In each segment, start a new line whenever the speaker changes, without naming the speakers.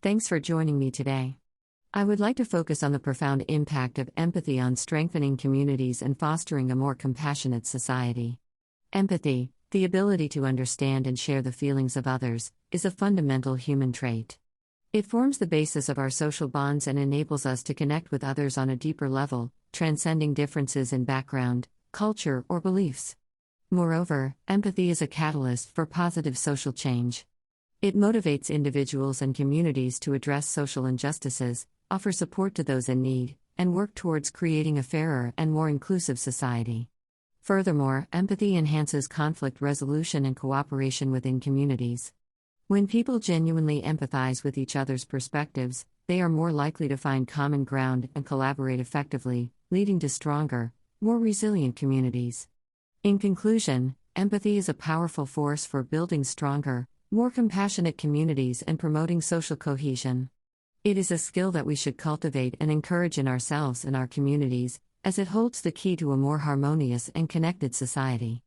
Thanks for joining me today. I would like to focus on the profound impact of empathy on strengthening communities and fostering a more compassionate society. Empathy, the ability to understand and share the feelings of others, is a fundamental human trait. It forms the basis of our social bonds and enables us to connect with others on a deeper level, transcending differences in background, culture, or beliefs. Moreover, empathy is a catalyst for positive social change. It motivates individuals and communities to address social injustices, offer support to those in need, and work towards creating a fairer and more inclusive society. Furthermore, empathy enhances conflict resolution and cooperation within communities. When people genuinely empathize with each other's perspectives, they are more likely to find common ground and collaborate effectively, leading to stronger, more resilient communities. In conclusion, empathy is a powerful force for building stronger, more compassionate communities and promoting social cohesion. It is a skill that we should cultivate and encourage in ourselves and our communities, as it holds the key to a more harmonious and connected society.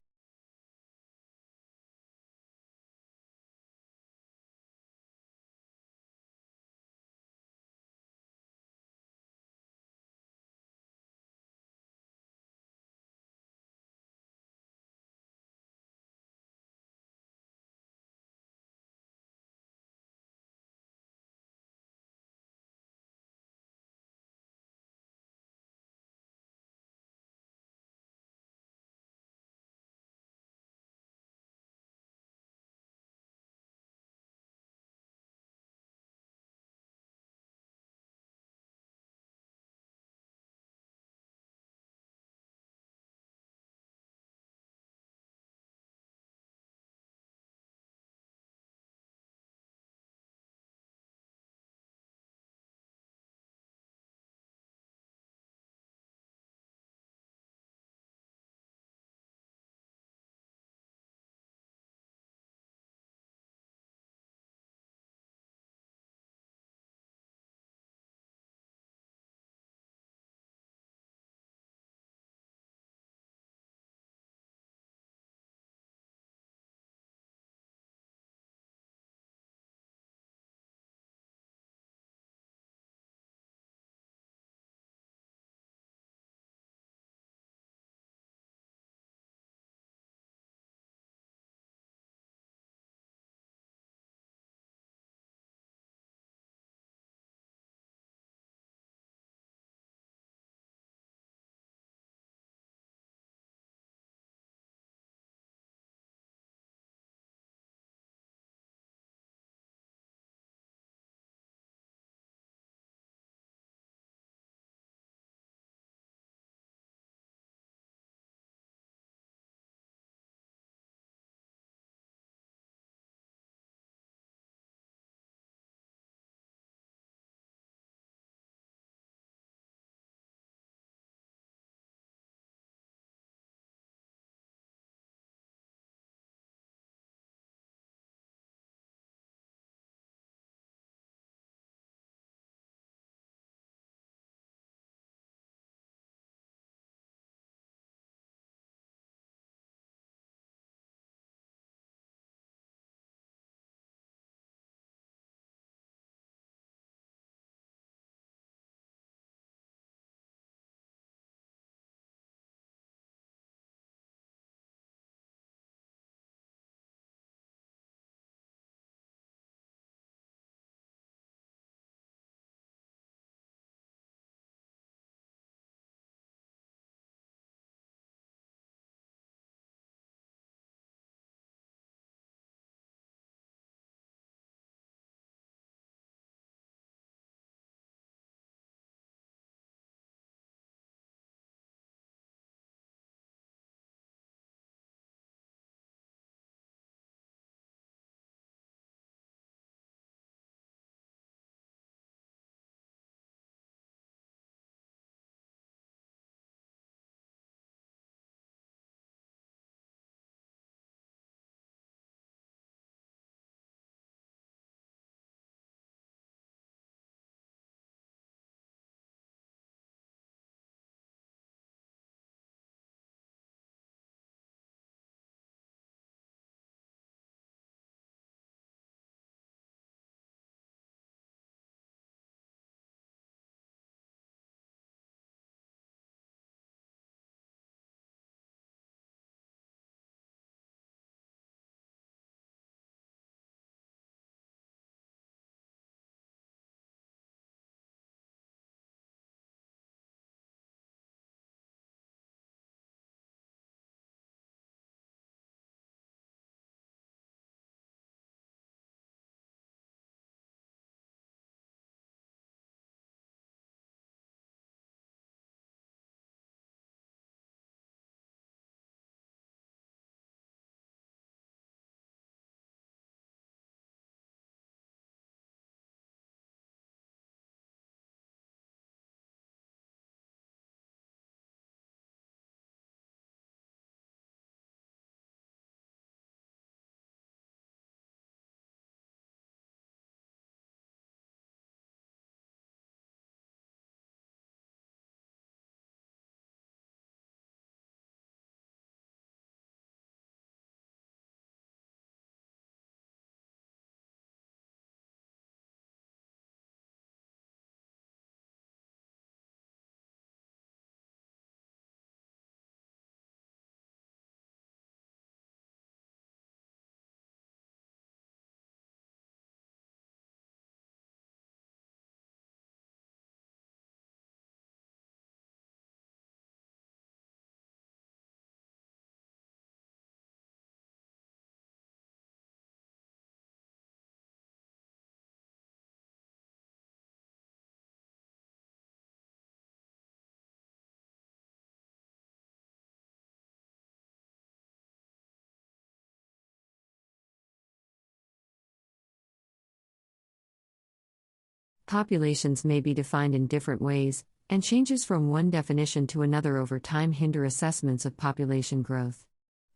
Populations may be defined in different ways, and changes from one definition to another over time hinder assessments of population growth.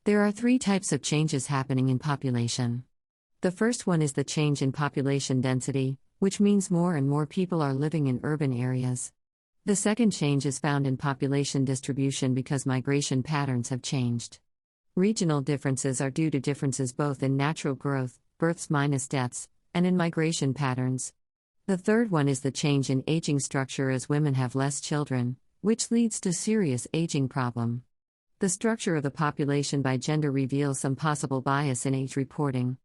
There are three types of changes happening in population. The first one is the change in population density, which means more and more people are living in urban areas. The second change is found in population distribution because migration patterns have changed. Regional differences are due to differences both in natural growth, births minus deaths, and in migration patterns. The third one is the change in aging structure as women have less children, which leads to serious aging problem. The structure of the population by gender reveals some possible bias in age reporting.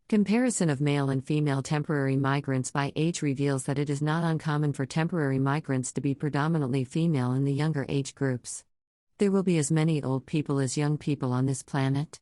Comparison of male and female temporary migrants by age reveals that it is not uncommon for temporary migrants to be predominantly female in the younger age groups. There will be as many old people as young people on this planet.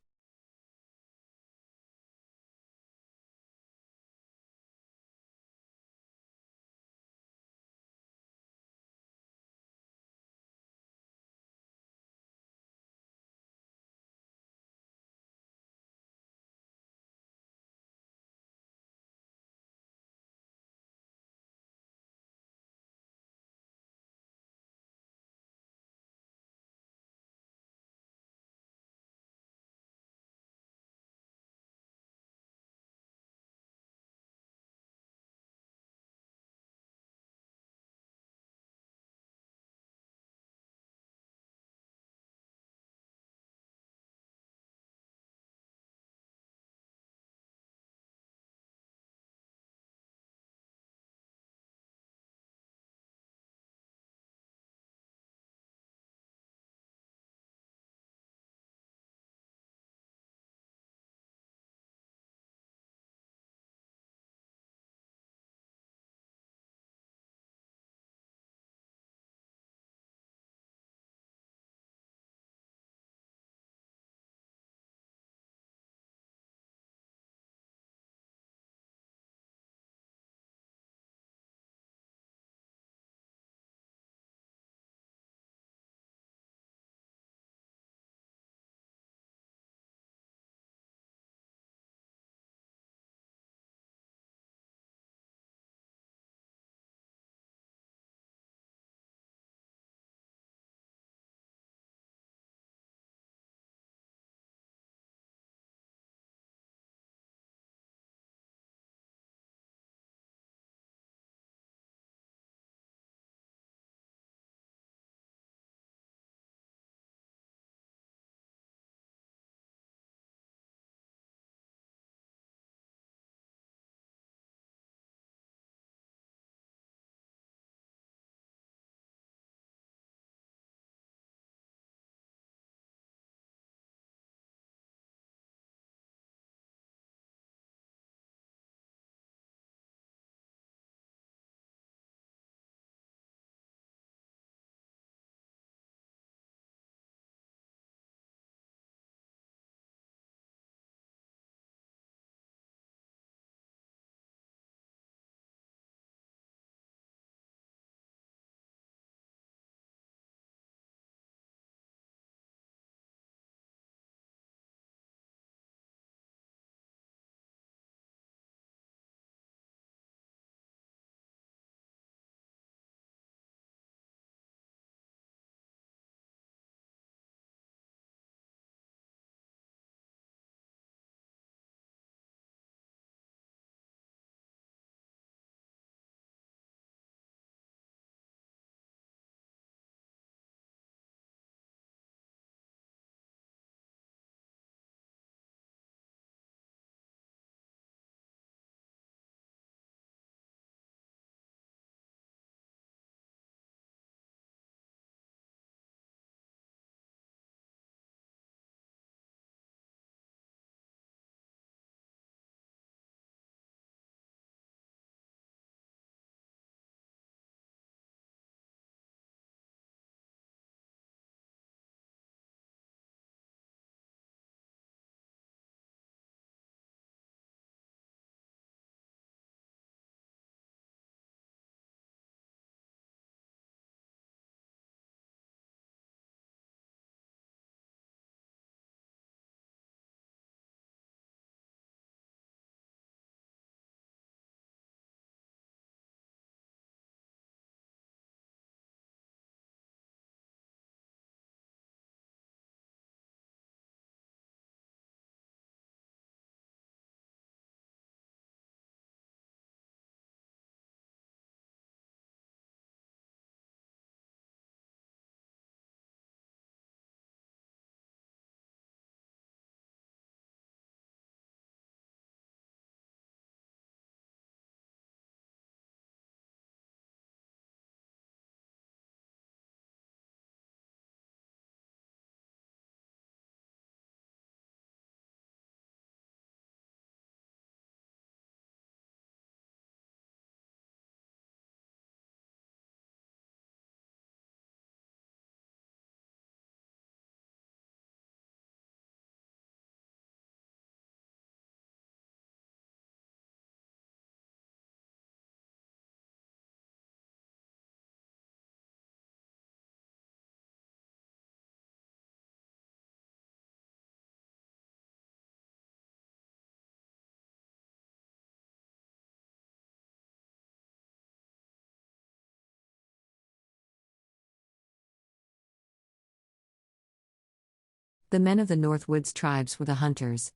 The men of the North Woods tribes were the hunters.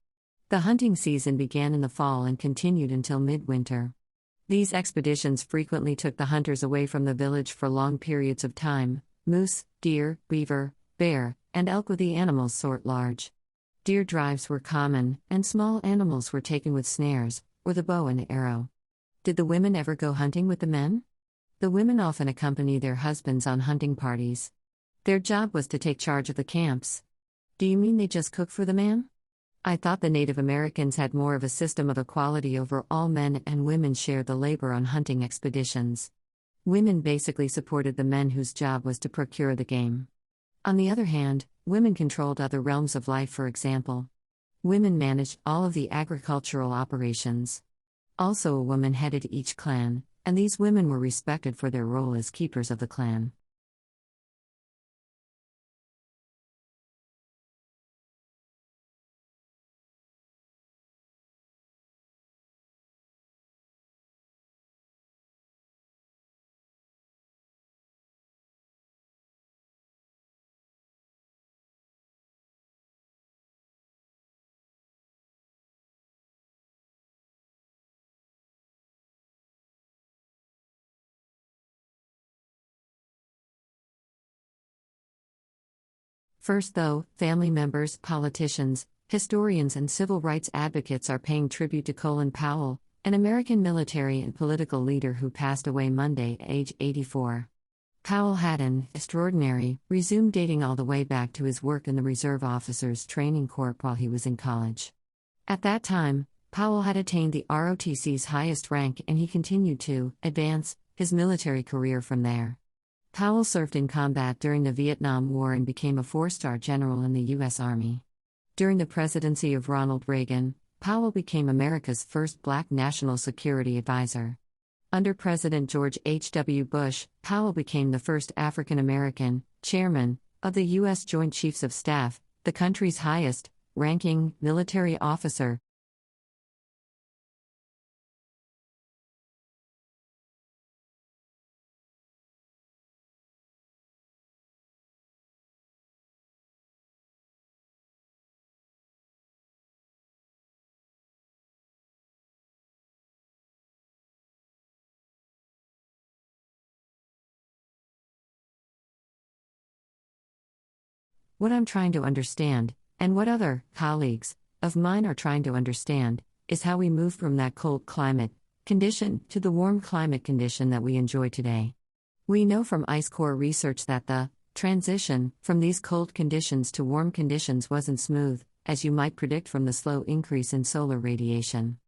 The hunting season began in the fall and continued until midwinter. These expeditions frequently took the hunters away from the village for long periods of time: moose, deer, beaver, bear, and elk with the animals sort large. Deer drives were common, and small animals were taken with snares, or the bow and arrow. Did the women ever go hunting with the men? The women often accompany their husbands on hunting parties. Their job was to take charge of the camps. Do you mean they just cook for the man? I thought the Native Americans had more of a system of equality over all men and women shared the labor on hunting expeditions. Women basically supported the men whose job was to procure the game. On the other hand, women controlled other realms of life. For example, women managed all of the agricultural operations. Also, a woman headed each clan, and these women were respected for their role as keepers of the clan. First, though, family members, politicians, historians, and civil rights advocates are paying tribute to Colin Powell, an American military and political leader who passed away Monday at age 84. Powell had an extraordinary resume dating all the way back to his work in the Reserve Officers Training Corps while he was in college. At that time, Powell had attained the ROTC's highest rank and he continued to advance his military career from there. Powell served in combat during the Vietnam War and became a four-star general in the U.S. Army. During the presidency of Ronald Reagan, Powell became America's first black national security advisor. Under President George H.W. Bush, Powell became the first African American chairman of the U.S. Joint Chiefs of Staff, the country's highest-ranking military officer. What I'm trying to understand, and what other colleagues of mine are trying to understand, is how we move from that cold climate condition to the warm climate condition that we enjoy today. We know from ice core research that the transition from these cold conditions to warm conditions wasn't smooth, as you might predict from the slow increase in solar radiation.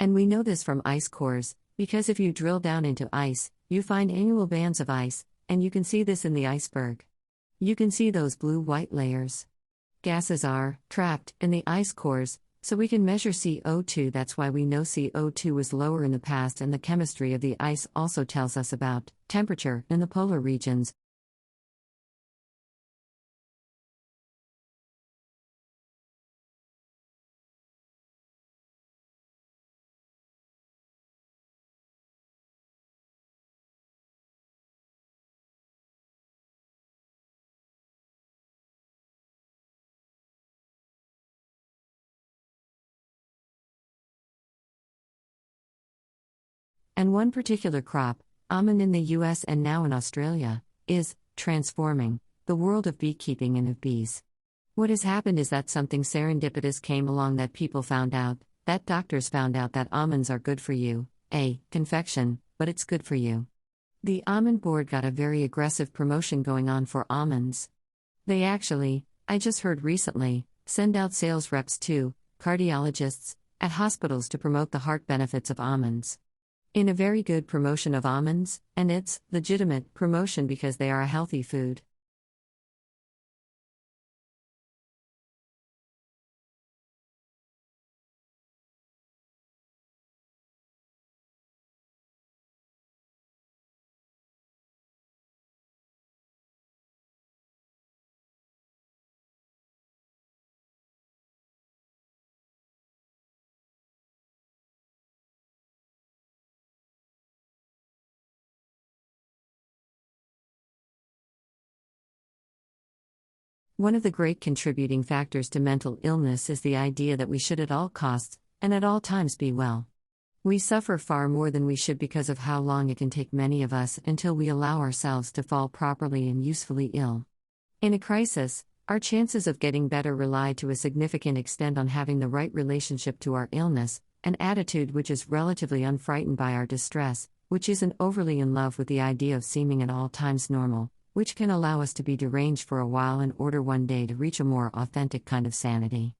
And we know this from ice cores, because if you drill down into ice, you find annual bands of ice, and you can see this in the iceberg. You can see those blue-white layers. Gases are trapped in the ice cores, so we can measure CO2. That's why we know CO2 was lower in the past, and the chemistry of the ice also tells us about temperature in the polar regions. And one particular crop, almond in the US and now in Australia, is transforming the world of beekeeping and of bees. What has happened is that something serendipitous came along, that people found out, that doctors found out that almonds are good for you. Confection, but it's good for you. The almond board got a very aggressive promotion going on for almonds. They actually, I just heard recently, send out sales reps to cardiologists at hospitals to promote the heart benefits of almonds. In a very good promotion of almonds, and it's legitimate promotion because they are a healthy food. One of the great contributing factors to mental illness is the idea that we should at all costs, and at all times be well. We suffer far more than we should because of how long it can take many of us until we allow ourselves to fall properly and usefully ill. In a crisis, our chances of getting better rely to a significant extent on having the right relationship to our illness, an attitude which is relatively unfrightened by our distress, which isn't overly in love with the idea of seeming at all times normal, which can allow us to be deranged for a while in order one day to reach a more authentic kind of sanity.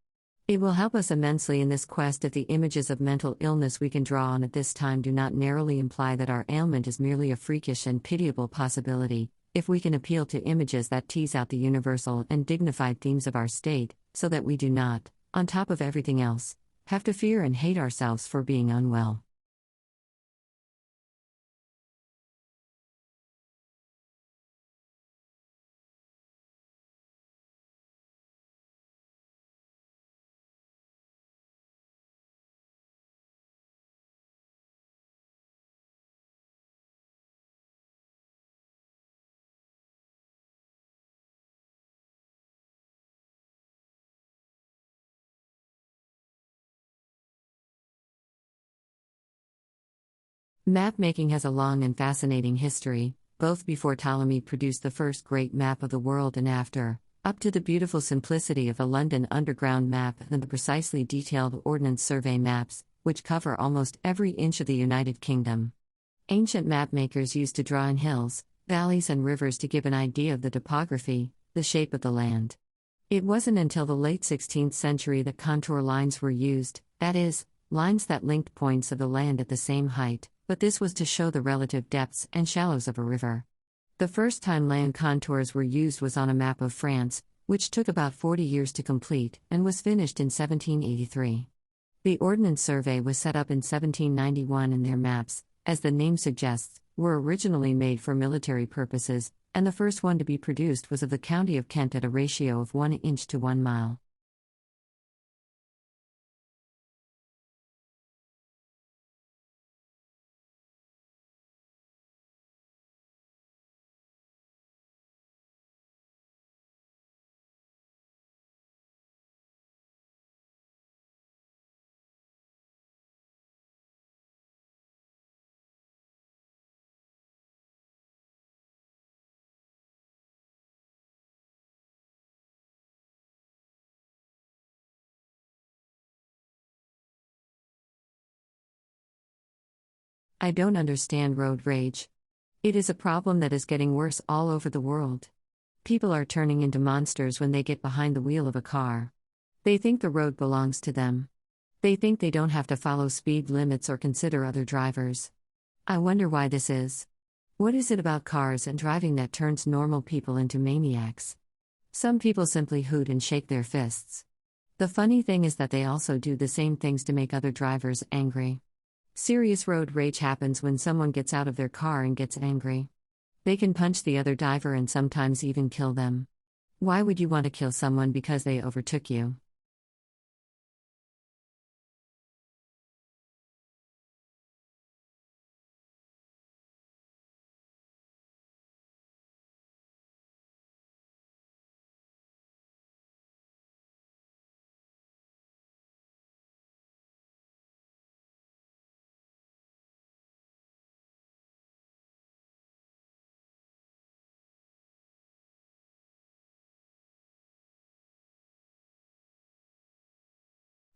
It will help us immensely in this quest if the images of mental illness we can draw on at this time do not narrowly imply that our ailment is merely a freakish and pitiable possibility, if we can appeal to images that tease out the universal and dignified themes of our state, so that we do not, on top of everything else, have to fear and hate ourselves for being unwell. Map-making has a long and fascinating history, both before Ptolemy produced the first great map of the world and after, up to the beautiful simplicity of a London Underground map and the precisely detailed Ordnance Survey maps, which cover almost every inch of the United Kingdom. Ancient map-makers used to draw in hills, valleys and rivers to give an idea of the topography, the shape of the land. It wasn't until the late 16th century that contour lines were used, that is, lines that linked points of the land at the same height, but this was to show the relative depths and shallows of a river. The first time land contours were used was on a map of France, which took about 40 years to complete, and was finished in 1783. The Ordnance Survey was set up in 1791, and their maps, as the name suggests, were originally made for military purposes, and the first one to be produced was of the county of Kent at a ratio of 1 inch to 1 mile. I don't understand road rage. It is a problem that is getting worse all over the world. People are turning into monsters when they get behind the wheel of a car. They think the road belongs to them. They think they don't have to follow speed limits or consider other drivers. I wonder why this is. What is it about cars and driving that turns normal people into maniacs? Some people simply hoot and shake their fists. The funny thing is that they also do the same things to make other drivers angry. Serious road rage happens when someone gets out of their car and gets angry. They can punch the other driver and sometimes even kill them. Why would you want to kill someone because they overtook you?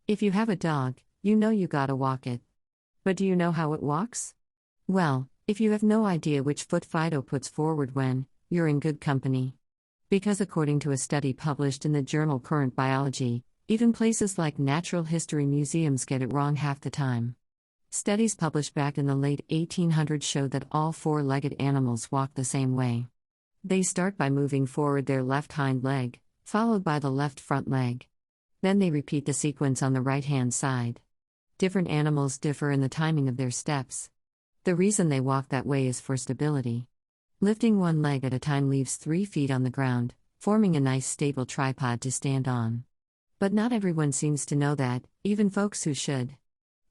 If you have a dog, you know you gotta walk it. But do you know how it walks? Well, if you have no idea which foot Fido puts forward when, you're in good company. Because according to a study published in the journal Current Biology, even places like natural history museums get it wrong half the time. Studies published back in the late 1800s showed that all four-legged animals walk the same way. They start by moving forward their left hind leg, followed by the left front leg. Then they repeat the sequence on the right-hand side. Different animals differ in the timing of their steps. The reason they walk that way is for stability. Lifting one leg at a time leaves 3 feet on the ground, forming a nice stable tripod to stand on. But not everyone seems to know that, even folks who should.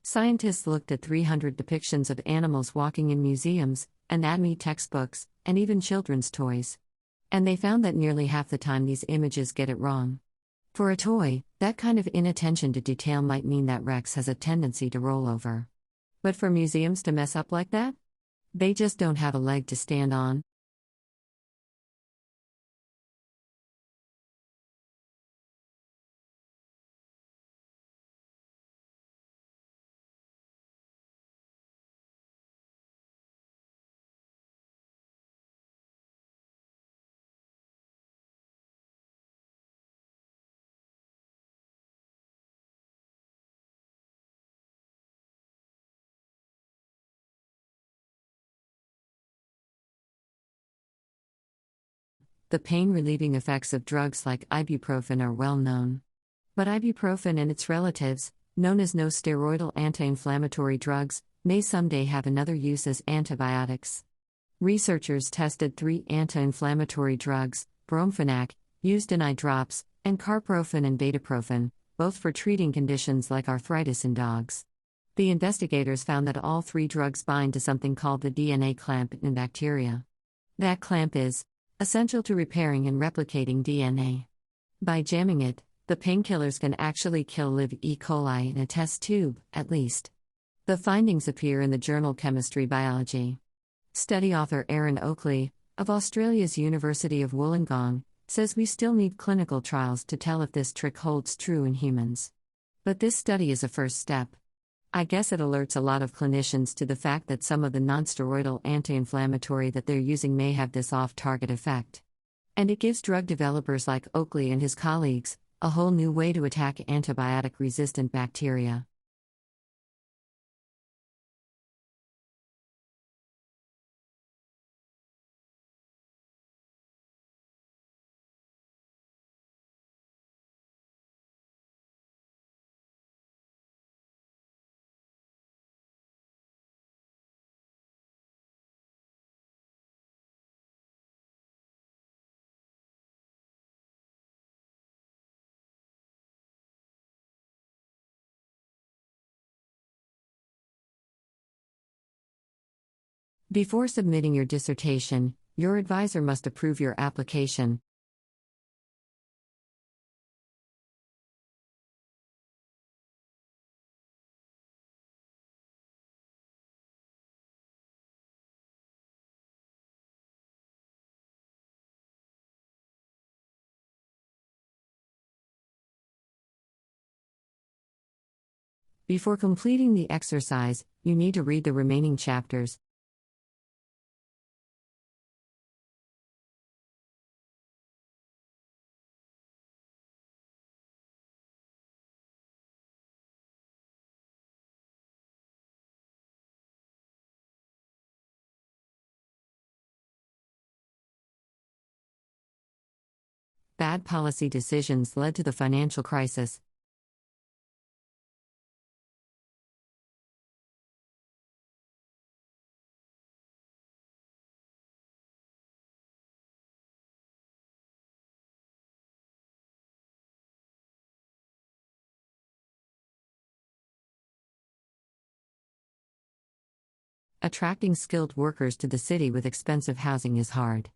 Scientists looked at 300 depictions of animals walking in museums, anatomy textbooks, and even children's toys. And they found that nearly half the time these images get it wrong. For a toy, that kind of inattention to detail might mean that Rex has a tendency to roll over. But for museums to mess up like that? They just don't have a leg to stand on. The pain-relieving effects of drugs like ibuprofen are well known. But ibuprofen and its relatives, known as non-steroidal anti-inflammatory drugs, may someday have another use as antibiotics. Researchers tested 3 anti-inflammatory drugs, bromfenac, used in eye drops, and carprofen and betaprofen, both for treating conditions like arthritis in dogs. The investigators found that all 3 drugs bind to something called the DNA clamp in bacteria. That clamp is essential to repairing and replicating DNA. By jamming it, the painkillers can actually kill live E. coli in a test tube, at least. The findings appear in the journal Chemistry Biology. Study author Aaron Oakley, of Australia's University of Wollongong, says we still need clinical trials to tell if this trick holds true in humans. But this study is a first step. I guess it alerts a lot of clinicians to the fact that some of the nonsteroidal anti-inflammatory that they're using may have this off-target effect. And it gives drug developers like Oakley and his colleagues a whole new way to attack antibiotic-resistant bacteria. Before submitting your dissertation, your advisor must approve your application. Before completing the exercise, you need to read the remaining chapters. Bad policy decisions led to the financial crisis. Attracting skilled workers to the city with expensive housing is hard.